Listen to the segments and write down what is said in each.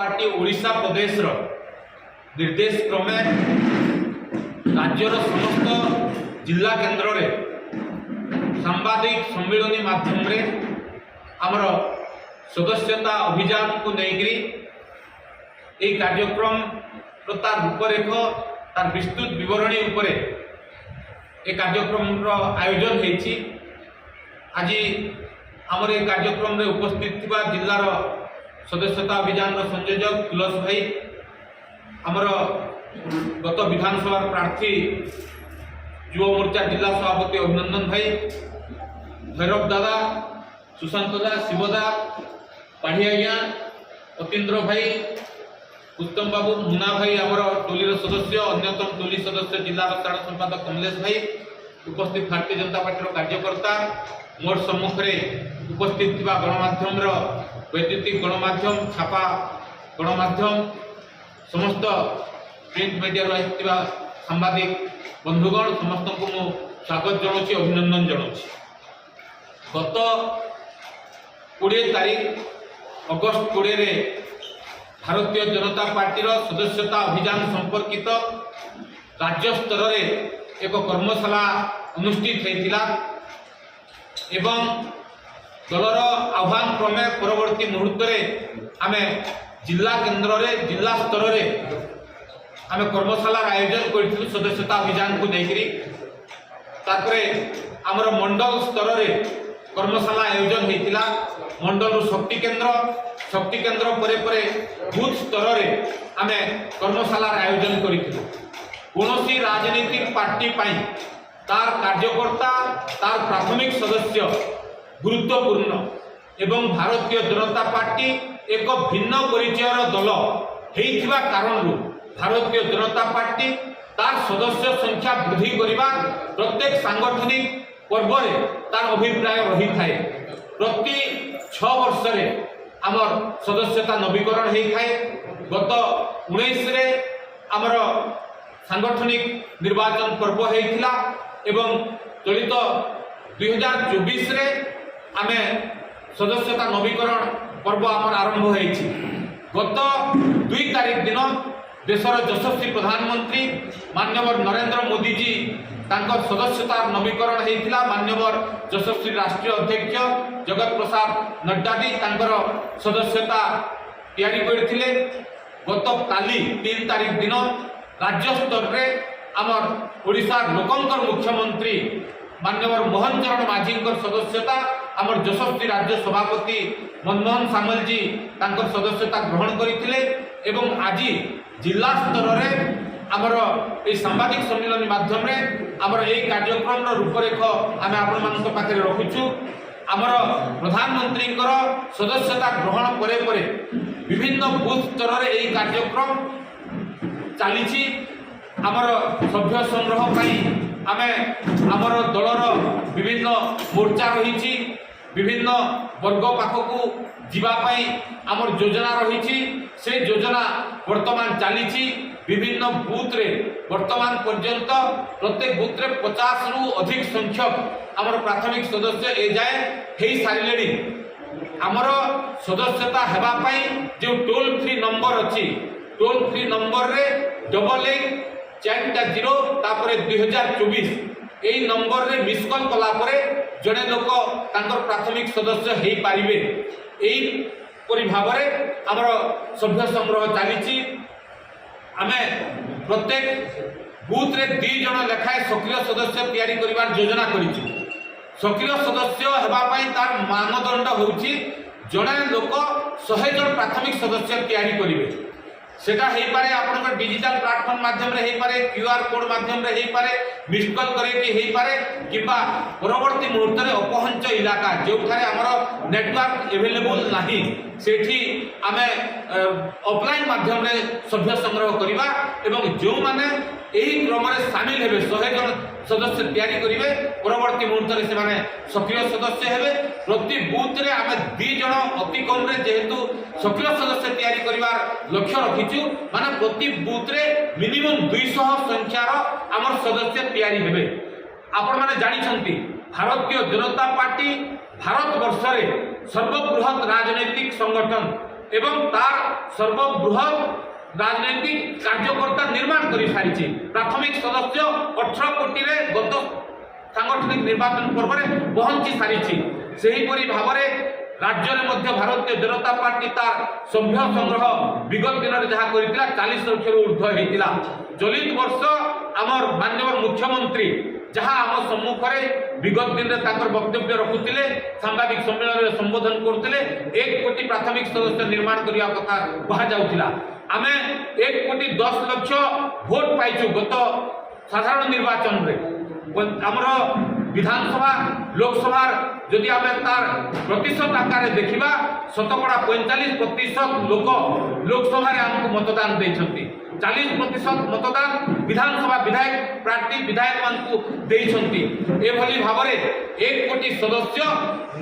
Party Odisha प्रदेश निर्देश क्रमे राज्यर समस्त जिला केन्द्र रे सांबादिक सम्मेलन माध्यम रे आमर सदस्यता अभियान को लेकरी ये कार्यक्रम तार रूपरेख तार विस्तृत विवरणी उपरे ए कार्यक्रम आयोजन होती। आज आमर ये कार्यक्रम रे उपस्थित थिबा जिलार सदस्यता अभियान संयोजक तुलस भाई, आमर गत विधानसभा प्रार्थी युवा मोर्चा जिला सभापति अभिनंदन भाई, भैरव दादा, सुशांत दा, शिवदा, पाढ़िया, अतीन्द्र भाई, उत्तम बाबू, मुना भाई, आमर टोलीर सदस्य अन्यतम टोली सदस्य जिला साधारण संपादक कमलेश भाई, उपस्थित भारतीय जनता पार्टी कार्यकर्ता, मोर सम्मुख में उपस्थित थिबा गणमाध्यम वैद्युतिक गणमाध्यम, छापा गणमाध्यम, समस्त प्रिंट मीडिया रही सांबादिक बंधुगण समस्त को मु स्वागत जनाऊँ, अभिनंदन जनाऊँ। गत 20 तारीख अगस्त 20 रे भारतीय जनता पार्टी सदस्यता अभियान संपर्कित राज्य स्तर रे एक कर्मशाला अनुष्ठित होता एवं दलर आह्वान क्रमे परवर्ती मुहूर्त आमे जिला केन्द्र रे जिला स्तर रे आमे कर्मशाला आयोजन कर सदस्यता अभियान को लेकर। तापरे आमर मंडल स्तर रे कर्मशाला आयोजन होता। मंडल शक्ति केन्द्र परे परे बूथ स्तर रे आमे कर्मशाला आयोजन करिथिलु। कोनोसी राजनीतिक पार्टी पाई तार कार्यकर्ता तार प्राथमिक सदस्य गुरुत्वपूर्ण एवं भारतीय जनता पार्टी एक भिन्न परिचयर दल होइथिबा कारणरू भारतीय जनता पार्टी तार सदस्य संख्या वृद्धि करबा प्रत्येक सांगठनिक पर्व रे तार अभिप्राय रही थाए। प्रति 6 वर्ष रे आमर सदस्यता नवीकरण होई थाए। गत 19 रे आमर सांगठनिक निर्वाचन पर्व होइथिला एवं चलित 2024 रे आमे सदस्यता नवीकरण पर्व आमर आरंभ होइछि। गत 2 तारीख दिन देशर यशस्वी प्रधानमंत्री माननीय नरेंद्र मोदी जी तांकर सदस्यता नवीकरण होइथिला। माननीय यशस्वी राष्ट्रीय अध्यक्ष जगत प्रसाद नड्डा जी तांकर सदस्यता तैयारी करथिले। गत काली 3 तारीख दिन राज्य स्तर रे आमर ओडिशा लोकंकर मुख्यमंत्री माननीय मोहन चरण माझी सदस्यता आमर यशस्वी राज्य सभापति मनमोहन सामल जी तांकर सदस्यता ग्रहण करथिले एवं आज जिला स्तर रे आमर ए सांबादिक सम्मेलन माध्यम रे आमर ए कार्यक्रम रूपरेख आमे आपण मानक पाखे रखुछु। आमर प्रधानमंत्री सदस्यता ग्रहण परे परे विभिन्न बूथ स्तर रे ए कार्यक्रम चली। आमर सभ्य संग्रह पाई आमे आमर दलर विभिन्न मोर्चा रही विभिन्न वर्ग पाखक जीवाई आमर योजना रही से योजना वर्तमान चली। विभिन्न बूथ रे वर्तमान पर्यंत प्रत्येक बूथ रे 50 रु अधिक संख्यक आमर प्राथमिक सदस्य ए जाए हे सारे। आमर सदस्यता हेबा पाई जो टोल फ्री नंबर अच्छी टोल फ्री नंबर रे 1140 तापर 2024 यही नंबर रे मिस कॉल कला परे जड़े लोक तांकर प्राथमिक सदस्य हो पारिबे। एई परि भाबरे हमर सभ्य संग्रह चली। आमे प्रत्येक बूथ रे 2 जण लेखाए सक्रिय सदस्य तैयारी करिवार योजना करिछु। सक्रिय सदस्य हेबा पई तार मानदंड होउची जड़े लोक 100 जण प्राथमिक सदस्य तैयारी करिवे। सेटा हेई पारे आपन डिजिटल प्लेटफॉर्म माध्यम रे हेई पारे, क्यूआर कोड माध्यम रे हेई पारे, मिस्ड कॉल करे कि हेई पारे किबा परवर्ती मुहूर्त रे अपहंच इलाका जो थारे हमर नेटवर्क अवेलेबल नाही सेठी आमे ऑफलाइन माध्यम रे सभ्य संग्रह करिबा एवं जो माने एही क्रम रे शामिल हेबे 100 जन सदस्य तैयारी करिवे परवर्ती मुहूर्त रे से माने सक्रिय सदस्य हेबे। प्रति बूथ रे आमे 2 जन अति कम रे जेहेतु सक्रिय सदस्य तैयारी करिवार लक्ष्य रखिछु माने प्रति बूथ रे मिनिमम 200 संख्यार आमर सदस्य तैयारी हेबे। आपण माने जानि छंती भारतीय जनता पार्टी भारत वर्ष रे सर्वबृहत राजनैतिक संगठन এবং তার সর্ববৃহৎ রাজনৈতিক কার্যকর্তা নির্মাণ করে সারিছে। প্রাথমিক সদস্য 18 কোটিরে গত সাংগঠনিক নির্বাচন পর্বরে পৌঁছি সারিছে। সেহিপরি ভাবে রাজ্যের মধ্যে ভারতীয় জনতা পার্টি তার সভ্য সংগ্রহ বিগত দিনের যা করে 40 লক্ষর ঊর্ধ্ব হয়েছিল। চলিত বর্ষ আমার মাননীয় মুখ্যমন্ত্রী যাহা আমার সম্মুখে বিগত দিনে তাঁর বক্তব্য রখুলে সাংবাদিক সম্মেলনের সম্বোধন করুলে 1 কোটি প্রাথমিক সদস্য নির্মাণ করা কথা কুহযাউଥିଲା। আমি 1 কোটি 10 লক্ষ ভোট পাইছু গত সাধারণ নির্বাচনের। আমার বিধানসভা লোকসভার যদি আমি তার প্রতিশত আকারে দেখা শতকড়া 45% লোক লোকসভার আমি মতদান দিয়েছেন। 40% মতদান বিধানসভা বিধায়ক প্রার্থী বিধায়ক মানুষ দিয়েছেন। এভাবে ভাবে 1 কোটি সদস্য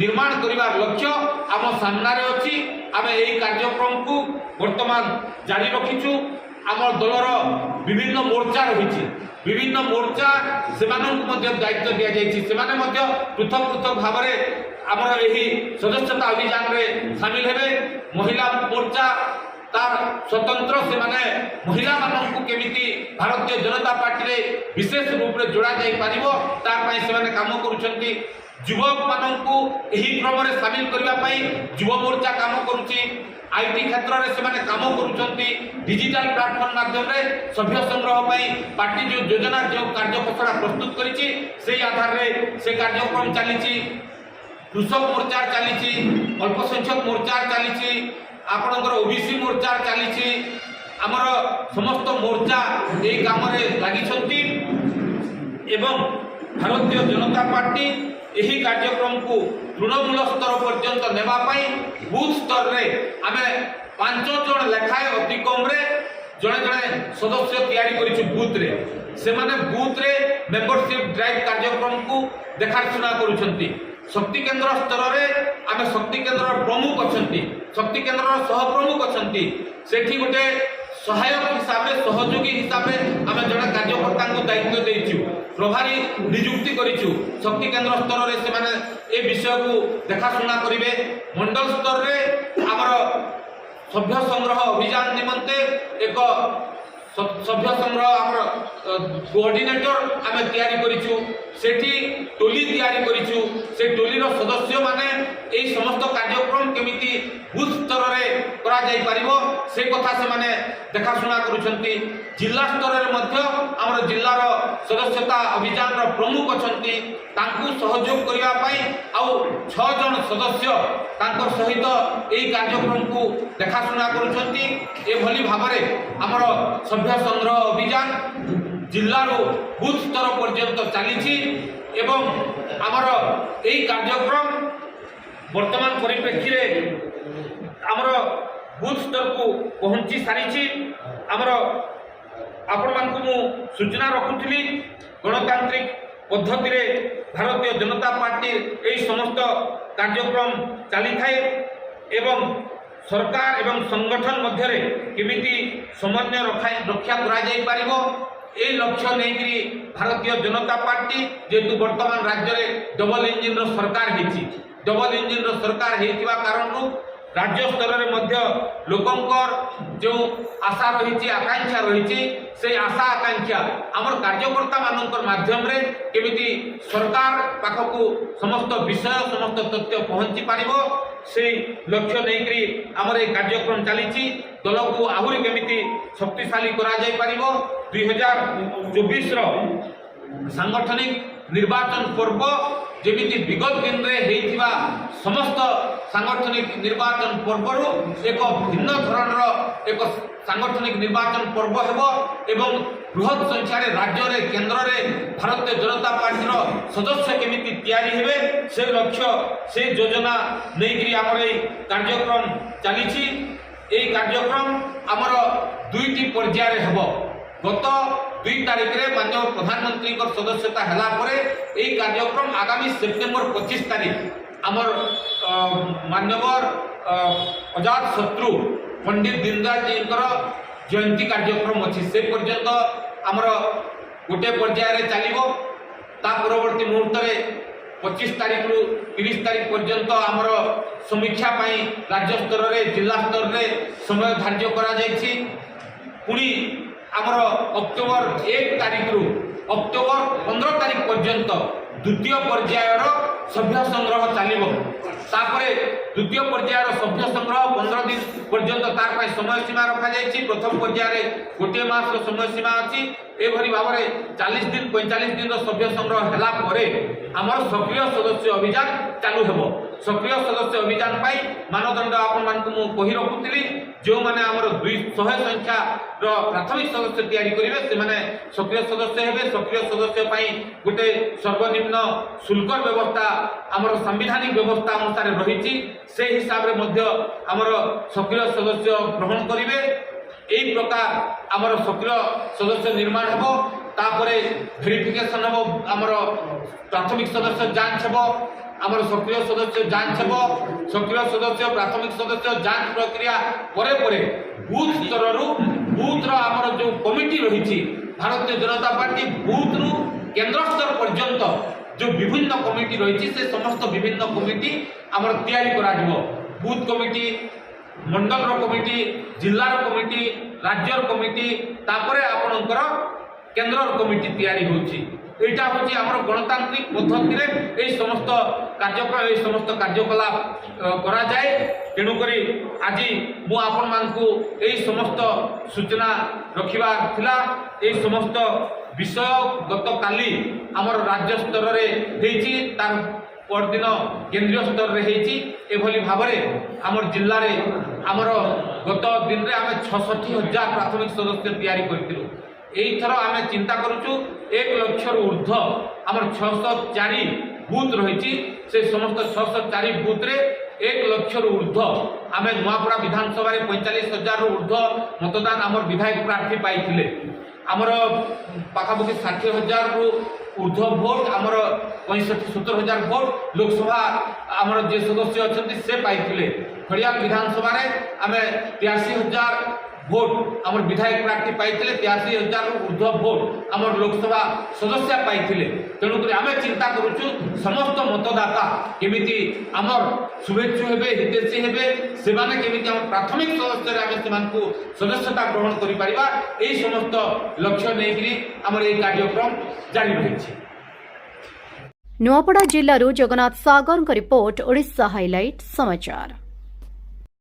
নির্মাণ করিবার লক্ষ্য আমার সামনে অছি। আমি এই কার্যক্রমকে বর্তমান জারি রাখিছু। আমার দলর বিভিন্ন মোর্চা রয়েছে, বিভিন্ন মোর্চা সেমানଙ୍କୁ ମଧ୍ୟ দায়িত্ব দিয়াଯାଇଛି। ସେମାନେ ମଧ୍ୟ পৃথক পৃথক ভাবে আমার এই সদস্যতা অভিযানে সামিল হবে। মহিলা মোর্চা তার স্বতন্ত্র সেমানে মহিলা মানুষ কেমিতি ভারতীয় জনতা পার্টি বিশেষ রূপে যোড়া যাই পারিব তার পাই সেমানে কাম করুଛନ୍ତି। যুবক মানুষ এই ক্রমে সামিল করা যুব মোর্চা কাম করুছি। আইটি ক্ষেত্রে সেমানে কাম করুଛନ୍ତି। ডিজিটাল প্লাটফর্ম মাধ্যমে সভ্য সংগ্রহ পার্টি যে যোজনা যে কার্যখসড়া প্রস্তুত করেছি সেই আধারে সে কার্যক্রম চালিছি। কৃষক মোর্চার চালিছি, অল্প সংখ্যক মোর্চার চালিছি, আপনার ওবিসি মোর্চার চালিছি। আমার সমস্ত মোর্চা এই কামে লাগিছন্তি এবং ভারতীয় জনতা পার্টি ଏହି କାର୍ଯ୍ୟକ୍ରମକୁ ତୃଣମୂଳ ସ୍ତର ପର୍ଯ୍ୟନ୍ତ ନେବା ପାଇଁ ବୁଥ୍ ସ୍ତରରେ ଆମେ 5 ଜଣ ଲେଖାଏଁ ଅତି କମ୍ରେ ଜଣେ ଜଣେ ସଦସ୍ୟ ତିଆରି କରିଛୁ ବୁଥ୍ରେ। ସେମାନେ ବୁଥ୍ରେ ମେମ୍ବରସିପ୍ ଡ୍ରାଇଭ୍ କାର୍ଯ୍ୟକ୍ରମକୁ ଦେଖାଶୁଣା କରୁଛନ୍ତି। ଶକ୍ତି କେନ୍ଦ୍ର ସ୍ତରରେ ଆମେ ଶକ୍ତି କେନ୍ଦ୍ରର ପ୍ରମୁଖ ଅଛନ୍ତି, ଶକ୍ତି କେନ୍ଦ୍ରର ସହପ୍ରମୁଖ ଅଛନ୍ତି। ସେଠି ଗୋଟେ ସହାୟକ ହିସାବରେ ସହଯୋଗୀ ହିସାବରେ ଆମେ ଜଣେ କାର୍ଯ୍ୟକର୍ତ୍ତାଙ୍କୁ ଦାୟିତ୍ୱ ଦେଇଛୁ, ପ୍ରଭାରୀ ନିଯୁକ୍ତି କରିଛୁ। ଶକ୍ତି କେନ୍ଦ୍ର ସ୍ତରରେ ସେମାନେ ଏ ବିଷୟକୁ ଦେଖାଶୁଣା କରିବେ। ମଣ୍ଡଳ ସ୍ତରରେ ଆମର ସଭ୍ୟ ସଂଗ୍ରହ ଅଭିଯାନ ନିମନ୍ତେ ଏକ ସଭ୍ୟ ସଂଗ୍ରହ ଆମର କୋଅର୍ଡିନେଟର ଆମେ ତିଆରି କରିଛୁ। ସେଠି ଟୋଲି ତିଆରି କରିଛୁ। ସେ ଟୋଲିର ସଦସ୍ୟମାନେ এই সমস্ত কার্যক্রম কেমিতি বুথ স্তরের করা যাই পারিব সে কথা সেমানে দেখাশোনা করুଛନ୍ତି। জিলা স্তরের মধ্য আমার জিলার সদস্যতা অভিযানর প্রমুখ অଛନ୍ତି। তাঁকু সহযোগ করিবা পাই আউ 6 জন সদস্য তাঁকর সহিত এই কার্যক্রমকু দেখাশোনা করুଛନ୍ତି। এভাবে ভাবে আমার সভ্য সংগ্রহ অভিযান জিলার বুথ স্তর পর্যন্ত চালিছি এবং আমার এই কার্যক্রম বর্তমান পরিপ্রেক্ষীরে আমার বুথ স্তরকু পৌঁছি সারিছি। আমার আপনার সূচনা রাখুলি গণতান্ত্রিক পদ্ধতিরে ভারতীয় জনতা পার্টির এই সমস্ত কার্যক্রম চালি থাকে এবং সরকার এবং সংগঠন মধ্যে কেমিতি সমন্বয় রক্ষা করা যাই পারিব এই লক্ষ্য নেইকি ভারতীয় জনতা পার্টি যেহেতু বর্তমান রাজ্যের ডবল ইঞ্জিনর সরকার হয়েছি। ডবল ইঞ্জিনর সরকার হয়েଥିବା কারণରୁ রাজ্য স্তরের মধ্য লোকঙ্কর যে আশা রয়েছে আকাঙ্ক্ষা রয়েছে সেই আশা আকাঙ্ক্ষা আমার কার্যকর্তা মানকর মাধ্যমে কেমিতি সরকার পাখকু সমস্ত বিষয় সমস্ত তথ্য পৌঁছি পারিব সেই লক্ষ্য নেইকি আমার এই কার্যক্রম চালিছি। দলকু আহুরি কেমিতি শক্তিশালী করা যাই পারিব 2024 সাংগঠনিক নির্বাচন পর্ব যেমিতি বিগত দিনে হয়েছিবা সমস্ত সাংগঠনিক নির্বাচন পর্বর এক ভিন্ন ধরনের এক সাংগঠনিক নির্বাচন পর্ব হব এবং বৃহৎ সংখ্যার রাজ্যের কেন্দ্রে ভারতীয় জনতা পার্টির সদস্য কেমিতি তৈরি হবে সেই লক্ষ্য সেই যোজনা নেইকি আমার এই কার্যক্রম চালিছি। এই কার্যক্রম আমার 2টি পর্যায়ে হব। গত 2 তারিখে মাননীয় প্রধানমন্ত্রী সদস্যতা হেলা পরে এই কার্যক্রম আগামী সেপ্টেম্বর 25 তারিখ আমার মাননীয় অজাত শত্রু পণ্ডিত দীনদয়াল জীঙ্কর জয়ন্তী কার্যক্রম অছি সে পর্যন্ত আমার গোটে পর্যায়ে চালিব। তা পরবর্তী মুহূর্তে 25 तारीख रु 30 तारीख पर्यंत आमर समीक्षा पाई राज्य स्तर में जिला स्तर में समय धार्य करा जायछि। पुणी आमर अक्टोबर 1 तारीख रु अक्टोबर 15 तारीख पर्यंत द्वितीय पर्यायर सभ्य संग्रह चलिब। तापरे द्वितीय पर्यायर सभ्य संग्रह 15 दिन पर्यंत तार पाई समय सीमा रखा जायछि। प्रथम पर्यायर गोटे मास समय सीमा अछि। एभरी भाव में 40 दिन 45 दिन सभ्य संग्रह हला परे आमर सक्रिय सदस्य अभियान चालू हेबो। सक्रिय सदस्य अभियान पाई मानदंड आपण मानकु मु कहि रखुतिली। जो माने आमर 200 संख्या रो प्राथमिक सदस्य तैयारी करिवे से माने सक्रिय सदस्य हेबे। सक्रिय सदस्य पाई गोटे सर्वनिम्न शुल्क व्यवस्था आमर संविधानिक व्यवस्था अनुसार रहिछि। से हिसाब रे मध्य आमर सक्रिय सदस्य ग्रहण करिवे। एई प्रकार आमर सक्रिय सदस्य निर्माण हेबो। तापरे वेरिफिकेशन हेबो। आमर प्राथमिक सदस्य जांच हेबो। आमर सक्रिय सदस्य जांच हेबो। सक्रिय सदस्य प्राथमिक सदस्य जांच प्रक्रिया परे परे बूथ स्तर रु बूथ रो आमर जो कमिटी रहिछि भारतीय जनता पार्टी बूथ रु केंद्र स्तर पर्यंत जो विभिन्न कमिटी रहिछि से समस्त विभिन्न कमिटी आमर तैयारी करा जिवो। बूथ कमिटी, मंडल रो कमिटी, जिला रो कमिटी, राज्य रो कमिटी, तापरे आपणकर केंद्र रो कमिटी तैयारी होछि। एटा होछि हमर गणतांत्रिक पद्धति रे एई समस्त कार्यक्रम एई समस्त कार्यकलाप करा जाय। तेणु करी आज मु आपण मानकु एई समस्त सूचना रखिबा थिला। एई समस्त विषय गत काली हमर राज्य स्तर रे हेछि, तार परदिन केंद्रीय स्तर रे हेछि। एभली भाबरे हमर जिल्ला रे हमर गत दिन रे आमे 66,000 प्राथमिक सदस्य तैयारी करथिलु। एई थरो आमे चिंता करूछु 1 लाख रु ऊर्ध्व हमर 604 बूथ रहिछि। से समस्त 604 बूथ रे 1 लाख रु ऊर्ध्व आमे नुआपड़ा विधानसभा रे 45,000 रु ऊर्ध्व मतदान हमर विधायक प्रार्थी पाइथिले। हमर पाखापाखि 60,000 रु ऊर्ध्व भोट आमर 65-70,000 भोट लोकसभा आमर जे सदस्य अछंती से पाइथिले। खड़ियाल विधानसभा रे आमे 83,000 भोट आमर विधायक प्रार्थी पाइथिले। 83,000 रु ऊर्ध्व भोट आमर लोकसभा सदस्य पाइथिले। तेणु करी आमे चिंता करूछु समस्त मतदाता केमिति आमर शुभेच्छु हेबे, हितैषी हेबे, सेमाने केमिति आमर प्राथमिक सदस्य रे आमे सेमानकु सदस्यता ग्रहण करि परिबा। एई समस्त लक्ष्य नेकिरि आमर एई कार्यक्रम जारी रहिछि। नुआपड़ा जिल्लारू जगन्नाथ सागर रिपोर्ट ओडिशा हाइलाइट समाचार।